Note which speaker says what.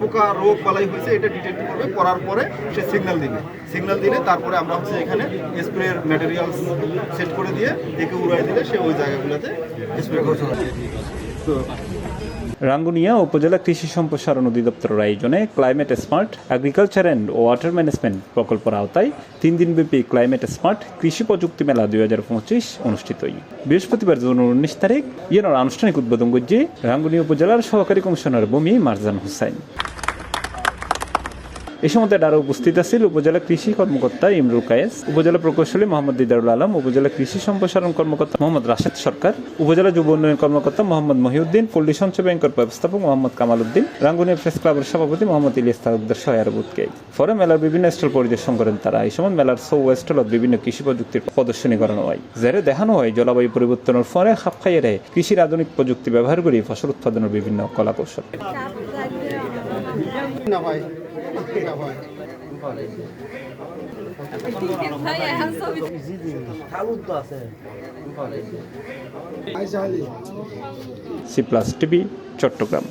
Speaker 1: পোকা রোগ বালাই হয়েছে এটা ডিটেক্ট করবে, করার পরে সে সিগন্যাল দিলে তারপরে আমরা হচ্ছে এখানে স্প্রের ম্যাটেরিয়ালস সেট করে দিয়ে একে উড়াই দিলে সে ওই জায়গাগুলোতে স্প্রে করতে পারে।
Speaker 2: রাঙ্গুনিয়া উপজেলা কৃষি সম্প্রসারণ অধিদপ্তরের আয়োজনে climate smart agriculture and water management প্রকল্পের আওতায় 3 দিনব্যাপী ক্লাইমেট স্মার্ট কৃষি প্রযুক্তি মেলা 2025 অনুষ্ঠিত। বৃহস্পতিবার জুন 19 তারিখ ইয়ানোর আনুষ্ঠানিক উদ্বোধন করছে রাঙ্গুনিয়া উপজেলার সহকারী কমিশনার ভূমি মারজান হোসেন। এই সময় আরও উপস্থিত আছেন উপজেলা কৃষি কর্মকর্তা ইমরুল কায়েস, উপজেলা প্রকৌশলী মোহাম্মদ দিদারুল আলম, উপজেলা কৃষি সম্প্রসারণ কর্মকর্তা মোহাম্মদ রাশেদ সরকার, উপজেলা যুব উন্নয়ন কর্মকর্তা মোহাম্মদ মহিউদ্দিন, পল্লী সঞ্চয় ব্যাংকের ব্যবস্থাপক মোহাম্মদ কামাল উদ্দিন, রাঙ্গুনিয়া প্রেস ক্লাবের সভাপতি মোহাম্মদ ইলিয়াস তালুকদার সহ আরো বুথকে। পরে মেলার বিভিন্ন স্টল পরিদর্শন করেন তারা। এই সময় মেলার 100 স্টলত বিভিন্ন কৃষি প্রযুক্তির প্রদর্শনী করানো হয়, যারে দেখানো হয় জলবায়ু পরিবর্তনের ফলে খাপ খাইয়ে রেখে কৃষির আধুনিক প্রযুক্তি ব্যবহার করে ফসল উৎপাদনের বিভিন্ন কলা কৌশল। C+ TV Chittagong.